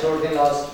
छोड़ दें last.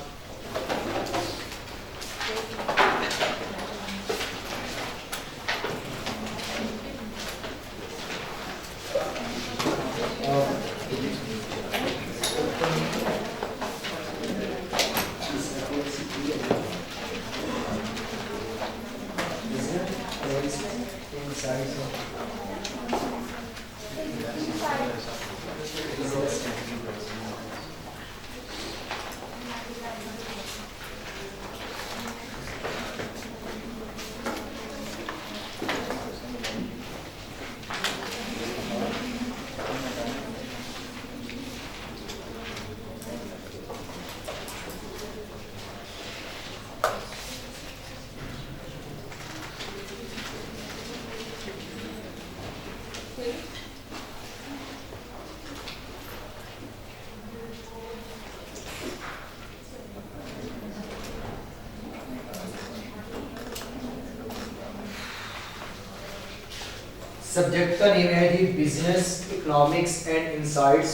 Subject का नेम है जी बिजनेस इकोनॉमिक्स एंड इनसाइट्स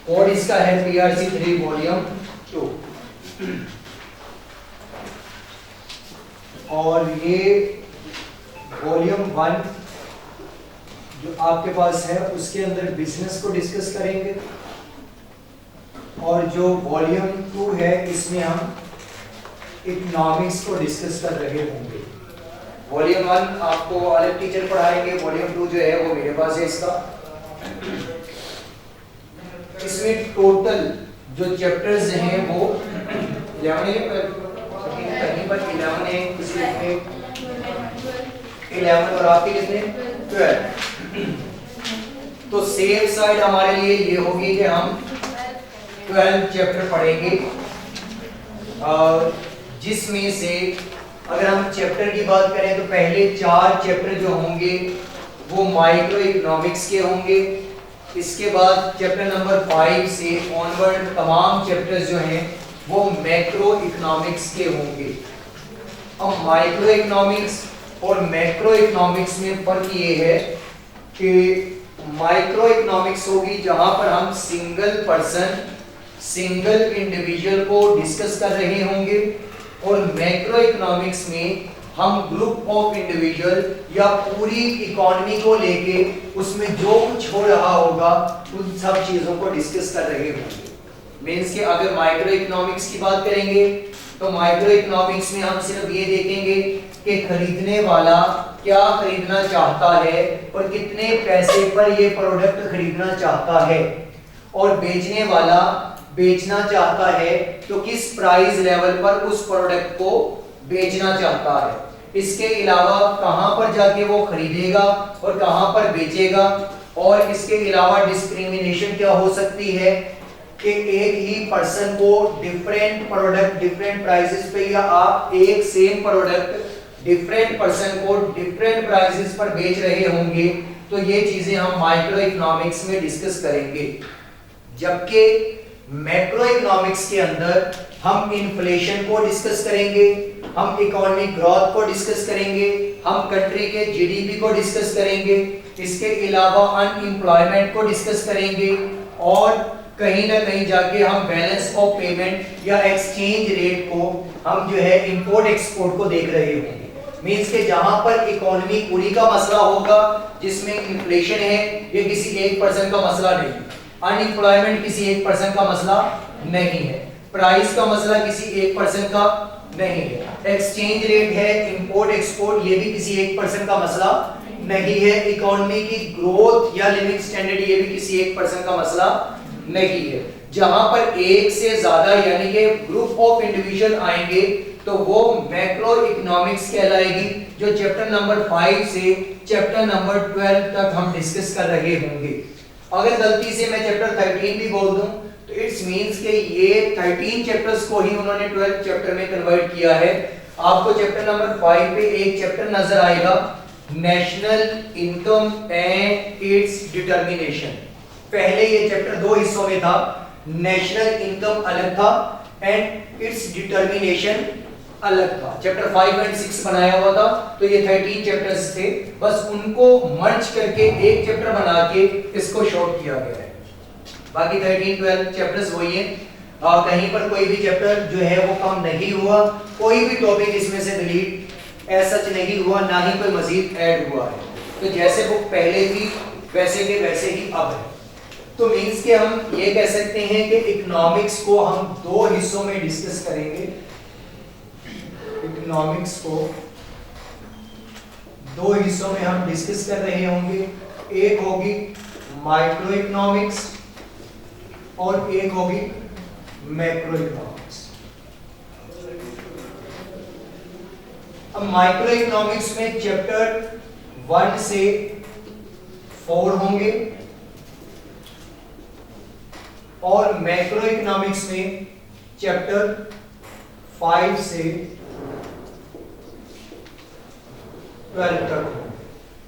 और इसका है PRC 3 वॉल्यूम 2 और ये वॉल्यूम 1 जो आपके पास है उसके अंदर बिजनेस को डिस्कस करेंगे और जो वॉल्यूम 2 है इसमें हम इकोनॉमिक्स को डिस्कस कर रहे होंगे। वॉल्यूम 1 आपको अलग टीचर पढ़ाएंगे, वॉल्यूम 2 जो है वो मेरे पास है इसका। इसमें टोटल जो चैप्टर्स हैं वो 11 है, कहीं पर 11 है, किसी में 11 और आपके कितने 12। तो सेफ साइड हमारे लिए ये होगी कि हम 12 चैप्टर पढ़ेंगे और जिसमें से अगर हम चैप्टर की बात करें तो पहले 4 चैप्टर जो होंगे वो माइक्रो इकोनॉमिक्स के होंगे। इसके बाद चैप्टर नंबर 5 से ऑनवर्ड तमाम चैप्टर्स जो हैं वो मैक्रो इकोनॉमिक्स के होंगे। अब माइक्रो इकोनॉमिक्स और मैक्रो इकोनॉमिक्स में फर्क ये है कि माइक्रो इकोनॉमिक्स होगी जहां पर हम सिंगल पर्सन सिंगल इंडिविजुअल को डिस्कस कर रहे होंगे और मैक्रो इकोनॉमिक्स में हम ग्रुप ऑफ इंडिविजुअल या पूरी इकोनॉमी को लेके उसमें जो कुछ हो रहा होगा उन सब चीजों को डिस्कस कर रहे होंगे। मींस कि अगर माइक्रो इकोनॉमिक्स की बात करेंगे तो माइक्रो इकोनॉमिक्स में हम सिर्फ ये देखेंगे कि खरीदने वाला क्या खरीदना चाहता है और कितने पैसे पर ये प्रोडक्ट खरीदना चाहता है और बेचने वाला बेचना चाहता है तो किस प्राइस लेवल पर उस प्रोडक्ट को बेचना चाहता है। इसके अलावा कहां पर जाके वो खरीदेगा और कहां पर बेचेगा और इसके अलावा डिस्क्रिमिनेशन क्या हो सकती है कि एक ही पर्सन को डिफरेंट प्रोडक्ट डिफरेंट प्राइसेस पे या आप एक सेम प्रोडक्ट डिफरेंट पर्सन को डिफरेंट प्राइसेस पर बेच रहे होंगे। तो ये चीजें हम माइक्रो इकोनॉमिक्स में डिस्कस करेंगे। जबकि मैक्रो इकोनॉमिक्स के अंदर हम इन्फ्लेशन को डिस्कस करेंगे, हम इकोनॉमिक ग्रोथ को डिस्कस करेंगे, हम कंट्री के जीडीपी को डिस्कस करेंगे, इसके अलावा अनएम्प्लॉयमेंट को डिस्कस करेंगे और कहीं ना कहीं जाके हम बैलेंस ऑफ पेमेंट या एक्सचेंज रेट को हम जो है इंपोर्ट एक्सपोर्ट को देख रहे होंगे। मींस के जहां पर इकोनॉमी पूरी का मसला होगा जिसमें इन्फ्लेशन है ये किसी एक पर्सन का मसला नहीं, अनएम्प्लॉयमेंट किसी एक पर्सन का मसला नहीं है, प्राइस का मसला किसी एक पर्सन का नहीं है, एक्सचेंज रेट है इंपोर्ट एक्सपोर्ट ये भी किसी एक पर्सन का मसला नहीं है, इकोनॉमी की ग्रोथ या लिविंग स्टैंडर्ड ये भी किसी एक पर्सन का मसला नहीं है। जहां पर एक से ज्यादा यानी कि ग्रुप ऑफ इंडिविजुअल आएंगे तो वो मैक्रो इकोनॉमिक्स कहलाएगी जो चैप्टर नंबर 5 से चैप्टर नंबर 12 तक हम डिस्कस कर रहे होंगे। अगर गलती से मैं चैप्टर 13 भी बोल दूं तो इट्स मींस कि ये 13 चैप्टर्स को ही उन्होंने 12 चैप्टर में कन्वर्ट किया है। आपको चैप्टर नंबर 5 पे एक चैप्टर नजर आएगा national income and it's determination. पहले ये चैप्टर 2 हिस्सों में था, नेशनल इनकम अलग था एंड इट्स डिटर्मिनेशन अलग था। चैप्टर 5 एंड 6 बनाया हुआ था तो ये 13 चैप्टर्स थे, बस उनको मर्ज करके एक चैप्टर बना के इसको शॉर्ट किया गया है। बाकी 13 12 चैप्टर्स वही है। कहीं पर कोई भी चैप्टर जो है वो कम नहीं हुआ, कोई भी टॉपिक इसमें से डिलीट ऐसा नहीं हुआ, ना ही कोई मजीद ऐड हुआ है। तो जैसे बुक पहले थी वैसे के वैसे ही अब है। तो मींस के हम ये कह सकते हैं कि इकोनॉमिक्स को हम दो हिस्सों में डिस्कस करेंगे। इकोनॉमिक्स को दो हिस्सों में हम डिस्कस कर रहे होंगे। एक होगी माइक्रो इकोनॉमिक्स और एक होगी मैक्रो इकोनॉमिक्स। अब माइक्रो इकोनॉमिक्स में चैप्टर 1 से 4 होंगे और मैक्रो इकोनॉमिक्स में चैप्टर 5 से 12 तक होंगे।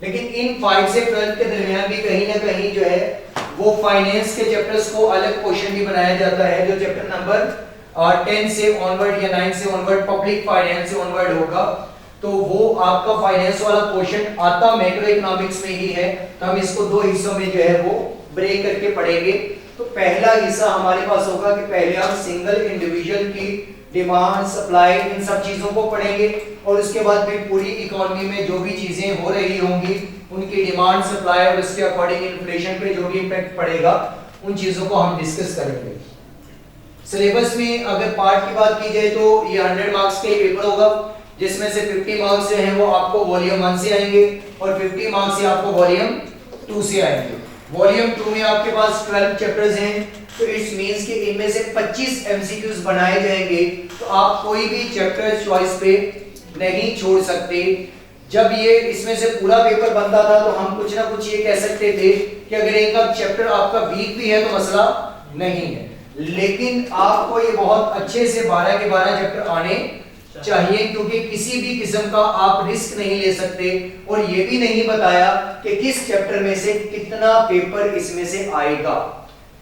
लेकिन इन 5 से 12 के दरमियान भी कहीं ना कहीं जो है वो फाइनेंस के चैप्टर्स को अलग पोर्शन भी बनाया जाता है, जो चैप्टर नंबर 10 से ऑनवर्ड या 9 से ऑनवर्ड पब्लिक फाइनेंस से ऑनवर्ड होगा। तो वो आपका फाइनेंस वाला पोर्शन आता मैक्रो इकोनॉमिक्स में ही है। तो हम इसको दो हिस्सों में जो है वो ब्रेक करके पढ़ेंगे। तो पहला हिस्सा हमारे पास होगा कि पहले हम सिंगल इंडिविजुअल की डिमांड सप्लाई इन सब चीजों को पढ़ेंगे और उसके बाद फिर पूरी इकोनॉमी में जो भी चीजें हो रही होंगी उनकी डिमांड सप्लाई और उसके अकॉर्डिंग इन्फ्लेशन पे जो भी इंपैक्ट पड़ेगा उन चीजों को हम डिस्कस करेंगे। सिलेबस में अगर पार्ट की बात की जाए तो ये 100 मार्क्स के पेपर होगा, जिसमें से 50 मार्क्स जो हैं वो आपको वॉल्यूम 1 से आएंगे और 50 मार्क्स से आपको वॉल्यूम 2 से आएंगे। वॉल्यूम 2 में आपके पास 12 चैप्टर्स हैं, तो इट्स मींस कि इनमें से 25 एमसीक्यूज बनाए जाएंगे। तो आप कोई भी चैप्टर चॉइस पे नहीं छोड़ सकते। जब ये इसमें से पूरा पेपर बनता था तो हम कुछ ना कुछ ये कह सकते थे कि अगर एक आध चैप्टर आपका वीक भी है तो मसला नहीं है, लेकिन आपको ये बहुत अच्छे से 12 के 12 चैप्टर आने चाहिए, क्योंकि किसी भी किस्म का आप रिस्क नहीं ले सकते। और ये भी नहीं बताया कि किस चैप्टर में से कितना पेपर इसमें से आएगा।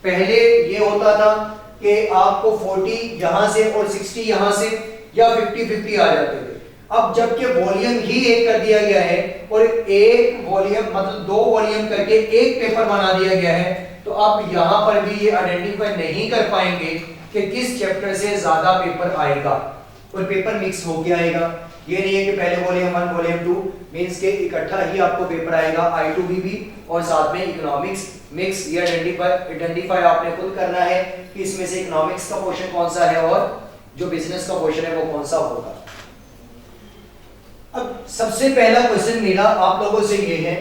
पहले ये होता था कि आपको 40 यहां से और 60 यहां से या 50-50 आ जाते थे। अब जबकि वॉल्यूम ही एक कर दिया गया है और एक वॉल्यूम मतलब 2 वॉल्यूम करके एक पेपर बना दिया गया है, तो आप यहां पर भी ये आइडेंटिफाई नहीं कर पाएंगे कि किस चैप्टर से ज्यादा पेपर आएगा। और पेपर मिक्स होके आएगा, ये नहीं है कि पहले वॉल्यूम 1 वॉल्यूम 2 मींस के इकट्ठा ही आपको पेपर आएगा I2B और साथ में इकोनॉमिक्स मिक्स। ये आइडेंटिफाई आपने खुद करना है कि इसमें से इकोनॉमिक्स का पोर्शन कौन सा है और जो बिजनेस का पोर्शन है वो कौन सा होगा। अब सबसे पहला क्वेश्चन मेरा आप लोगों से ये है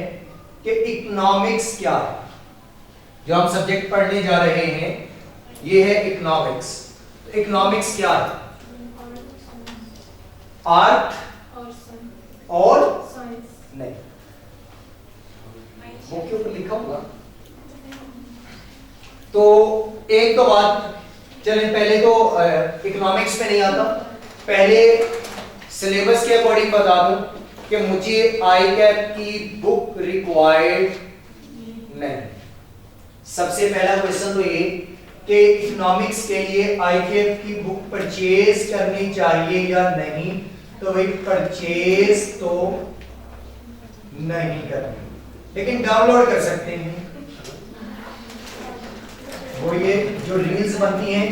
कि इकोनॉमिक्स क्या है। जो हम सब्जेक्ट पढ़ने जा रहे हैं ये है इकोनॉमिक्स। तो इकोनॉमिक्स क्या है? आर्ट और नहीं, बुक के ऊपर लिखा होगा। तो एक तो बात चलें, पहले तो इकोनॉमिक्स पे नहीं आता, पहले सिलेबस के अकॉर्डिंग बता दूं कि मुझे ICAP की बुक रिक्वायर्ड नहीं। सबसे पहला क्वेश्चन तो ये कि इकोनॉमिक्स के लिए ICAP की बुक परचेज करनी चाहिए या नहीं। तो भाई परचेज तो नहीं करनी, लेकिन डाउनलोड कर सकते हैं। वो ये जो रील्स बनती हैं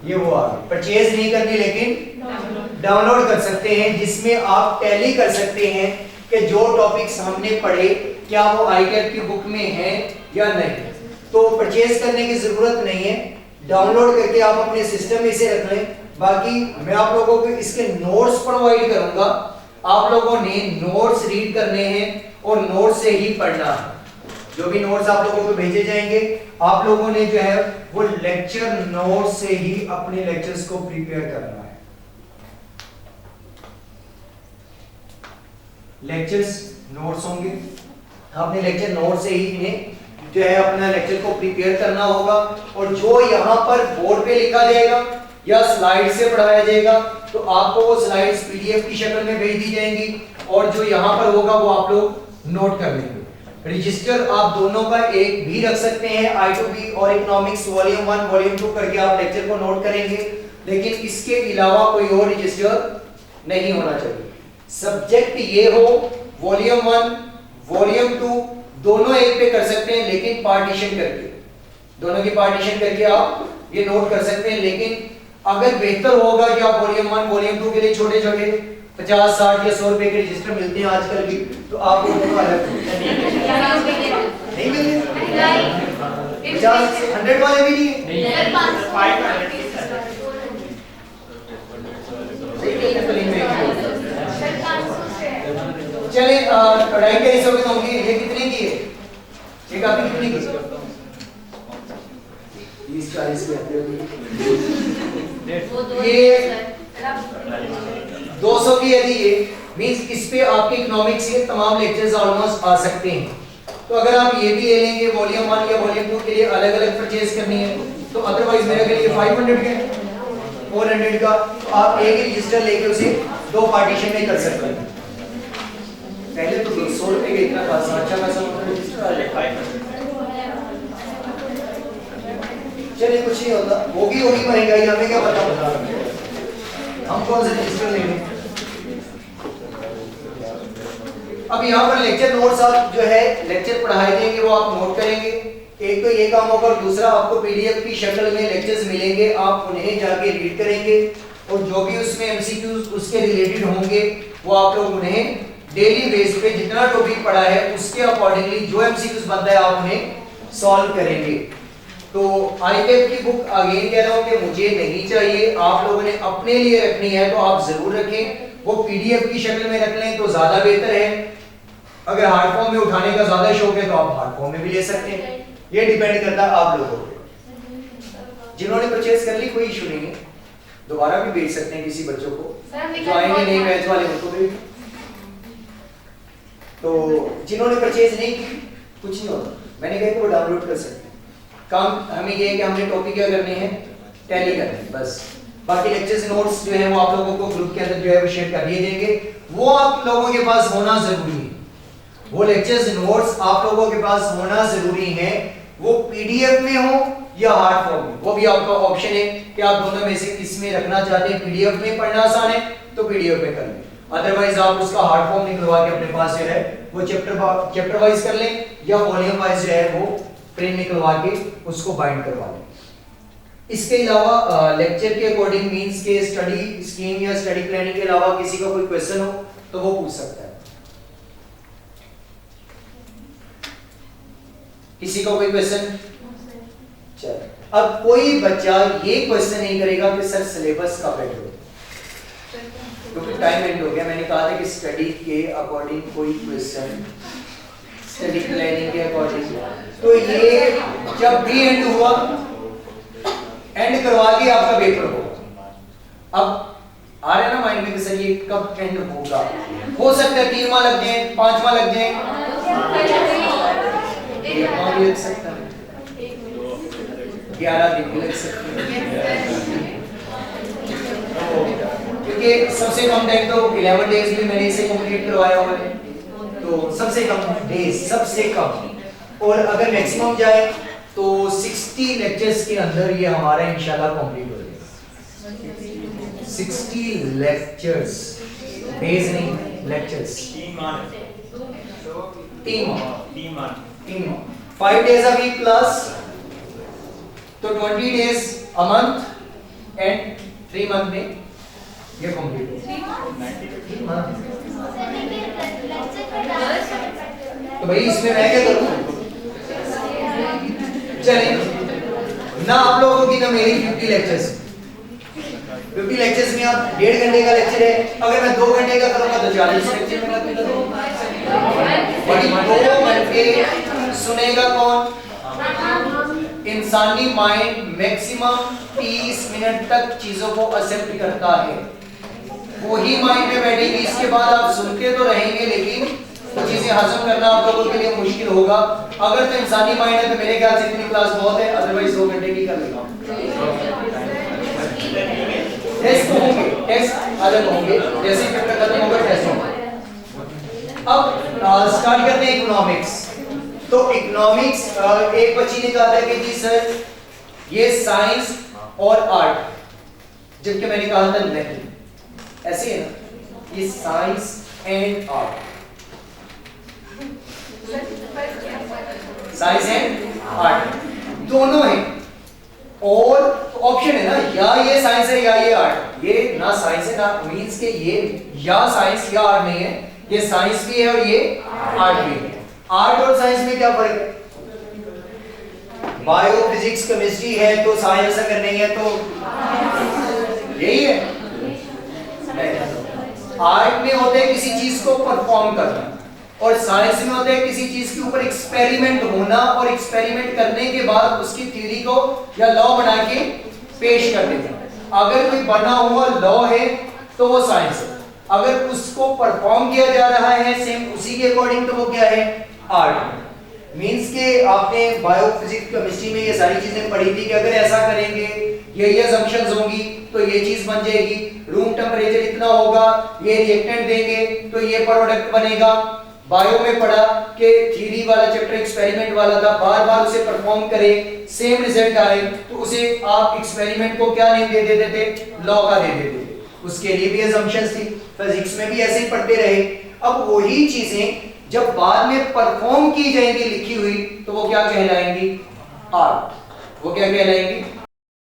ये वो आ गई। परचेज नहीं करनी लेकिन डाउनलोड कर सकते हैं, जिसमें आप टैली कर सकते हैं कि जो टॉपिक्स हमने पढ़े क्या वो ICAP की बुक में है या नहीं। तो परचेज करने की जरूरत नहीं है, डाउनलोड करके आप अपने सिस्टम में इसे रख लें। बाकी मैं आप लोगों को इसके नोट्स प्रोवाइड करूंगा, आप लोगों ने नोट्स रीड करने हैं और नोट्स से ही पढ़ना है। जो भी नोट्स आप लोगों को भेजे जाएंगे आप लोगों ने जो है वो लेक्चर नोट्स से ही अपने लेक्चर्स को प्रिपेयर करना है। लेक्चर्स नोट्स होंगे, आपने लेक्चर नोट से ही इन्हें जो है अपना लेक्चर को प्रिपेयर करना होगा। और जो यहाँ पर बोर्ड पे लिखा जाएगा या स्लाइड से पढ़ाया जाएगा तो आपको वो स्लाइड्स PDF की शक्ल में भेज दी जाएंगी और जो यहाँ पर होगा वो आप लोग नोट कर लेंगे। रजिस्टर आप दोनों का एक भी रख सकते हैं, I2B और इकोनॉमिक्स वॉल्यूम 1 वॉल्यूम 2 करके आप लेक्चर को नोट करेंगे, लेकिन इसके अलावा कोई और रजिस्टर नहीं होना चाहिए। सब्जेक्ट ये हो वॉल्यूम 1 वॉल्यूम 2 दोनों एक पे कर सकते हैं, लेकिन पार्टीशन करके। दोनों की पार्टीशन करके आप ये नोट कर सकते हैं। लेकिन अगर बेहतर होगा कि आप वॉल्यूम 1 वॉल्यूम 2 के लिए छोटे छोटे 50 60 या 100 रुपए के रजिस्टर मिलते हैं आजकल भी, तो आप वो दोनों अलग नहीं मिलते 50 100 वाले भी नहीं चलिए 250 के होंगे। ये कितने की है? एक आपकी कितने की? 30 40 ये 200 की यदि ये मींस इस पे आपके इकोनॉमिक्स के तमाम लेक्चर्स ऑलमोस्ट आ सकते हैं। तो अगर आप ये भी ले लेंगे वॉल्यूम 1 या वॉल्यूम 2 के लिए अलग अलग परचेज करनी है, तो अदरवाइज मेरे के लिए 500 के 400 का, तो आप एक ही रजिस्टर लेके उसे दो पार्टीशन में कर सकते हैं। पहले तो 100 रुपए का इतना खासा अच्छा खासा रजिस्टर आ जाए। चलिए कुछ नहीं होता, होगी महंगाई, हमें क्या पता हम कौन सा रजिस्टर लेंगे। अब यहाँ पर लेक्चर नोट्स आप जो है लेक्चर पढ़ाए देंगे वो आप नोट करेंगे। एक तो ये काम होगा और दूसरा आपको पीडीएफ की शक्ल में लेक्चर्स मिलेंगे, आप उन्हें जाके रीड करेंगे और जो भी उसमें एमसीक्यूज उसके रिलेटेड होंगे वो आप लोग उन्हें डेली बेस पे जितना टॉपिक पढ़ा है उसके अकॉर्डिंगली जो एमसीक्यूज बनता है आप उन्हें सॉल्व करेंगे। तो आईटेप की बुक अगेन कह रहा हूं कि मुझे नहीं चाहिए, आप लोगों ने अपने लिए रखनी है तो आप जरूर रखें, वो पीडीएफ की शक्ल में रख लें तो ज्यादा बेहतर है। अगर हार्ड फॉर्म में उठाने का ज्यादा शौक है तो आप हार्ड फॉर्म में भी ले सकते हैं, ये डिपेंड करता है आप लोगों पे। जिन्होंने परचेज कर ली कोई इशू नहीं है, दोबारा भी भेज सकते हैं किसी बच्चों को जो आएंगे नहीं बैच वाले उनको भी। तो जिन्होंने परचेज नहीं की कुछ नहीं होता, मैंने कहा कि वो डाउनलोड कर सकते हैं। काम हमें ये है कि हमने टॉपिक क्या करने हैं, टैली करने हैं बस। बाकी लेक्चर्स नोट्स जो है वो आप लोगों को ग्रुप के अंदर जो है वो शेयर कर दिए जाएंगे, वो आप लोगों के पास होना जरूरी है। वो लेक्चर्स नोट्स आप लोगों के पास होना जरूरी है, वो पीडीएफ में हो या हार्ड फॉर्म में, वो भी आपका ऑप्शन है कि आप दोनों में से किस में रखना चाहते हैं। पीडीएफ में पढ़ना आसान है तो पीडीएफ में कर लें, अदरवाइज आप उसका हार्ड फॉर्म निकलवा के अपने पास जो है वो चैप्टर वाइज कर लें या वॉल्यूम वाइज जो है वो प्रिंट निकलवा के उसको बाइंड करवा लें। इसके अलावा लेक्चर के अकॉर्डिंग मींस के स्टडी स्कीम या स्टडी प्लानिंग के अलावा किसी का कोई क्वेश्चन हो तो वो पूछ सकता है। किसी का कोई क्वेश्चन? चल अब कोई बच्चा ये क्वेश्चन नहीं करेगा कि सर सिलेबस कब एंड हो, क्योंकि टाइम एंड हो गया। मैंने कहा था कि स्टडी के अकॉर्डिंग कोई क्वेश्चन, स्टडी प्लानिंग के अकॉर्डिंग, तो ये जब भी एंड हुआ एंड करवा के आपका पेपर होगा। अब आ रहा है ना माइंड में कि सर ये कब एंड होगा, हो सकता है 3 माह लग जाए, 5 माह लग जाए, 1 माह भी लग सकता है, 11 दिन भी लग सकते हैं, क्योंकि सबसे कम टाइम तो 11 डेज में मैंने इसे कंप्लीट करवाया हुआ है, तो सबसे कम डेज सबसे कम। और अगर मैक्सिमम जाए तो 60 लेक्चर्स के अंदर ये हमारा इंशाल्लाह कंप्लीट हो जाएगा। 60 लेक्चर्स, डेज नहीं lectures, 3 5 days a week plus तो 20 days a month and 3 month में ये कंप्लीट हो। तो भाई इसमें मैं क्या करूं? चलिए ना आप लोगों की ना मेरी 50 लेक्चर्स में आप 1.5 घंटे का लेक्चर है, अगर मैं 2 घंटे का करूंगा तो 40 लेक्चर में करते करूंगा। 2 घंटे सुनेगा कौन? इंसानी माइंड मैक्सिमम 30 मिनट तक चीजों को एक्सेप्ट करता है, वही माइंड में बैठेगी। इसके बाद आप सुनते तो रहेंगे लेकिन वो चीजें हजम करना आप लोगों के लिए मुश्किल होगा। अगर तो इंसानी माइंड है तो मेरे ख्याल से इतनी क्लास बहुत है, अदरवाइज 2 घंटे की कर लेगा। टेस्ट होंगे, टेस्ट अलग होंगे, जैसे चैप्टर खत्म होगा टेस्ट होंगे। अब स्टार्ट करते हैं इकोनॉमिक्स। तो इकोनॉमिक्स एक बच्ची ने कहा था कि जी सर ये साइंस और आर्ट, जबकि मैंने कहा था नहीं, ऐसे है ना, ये science and art, science and art दोनों है, और ऑप्शन है ना, या ये साइंस है या ये आर्ट। ये ना साइंस है ना मींस के ये या साइंस या आर्ट नहीं है, ये साइंस भी है और ये आर्ट भी है। आर्ट और साइंस में क्या फर्क है? बायो फिजिक्स केमिस्ट्री है तो साइंस, अगर नहीं है तो यही है। आर्ट में होता है किसी चीज को परफॉर्म करना, और साइंस में होता है किसी चीज के ऊपर एक्सपेरिमेंट होना, और एक्सपेरिमेंट करने के बाद उसकी थ्योरी को या लॉ बना के पेश कर देना। अगर कोई बना हुआ लॉ है तो वो साइंस है, अगर उसको परफॉर्म किया जा रहा है सेम उसी के अकॉर्डिंग तो वो क्या है? आर्ट। मींस के आपने बायोफिजिक्स केमिस्ट्री में ये सारी चीजें पढ़ी थी कि अगर ऐसा करेंगे ये असम्पशंस होंगी तो ये चीज बन जाएगी, रूम टेम्परेचर इतना होगा, ये रिएक्टेंट देंगे तो ये प्रोडक्ट बनेगा। बायो में पढ़ा कि थ्योरी वाला चैप्टर एक्सपेरिमेंट वाला था, बार बार उसे परफॉर्म करें सेम रिजल्ट आए तो उसे आप एक्सपेरिमेंट को क्या नेम दे देते थे? लॉ का दे देते थे। उसके लिए भी असम्पशंस थी। फिजिक्स में भी ऐसे ही पढ़ते रहे। अब वही चीजें जब बाद में परफॉर्म की जाएंगी लिखी हुई तो वो क्या कहलाएंगी? आर्ट। वो क्या कहलाएंगी?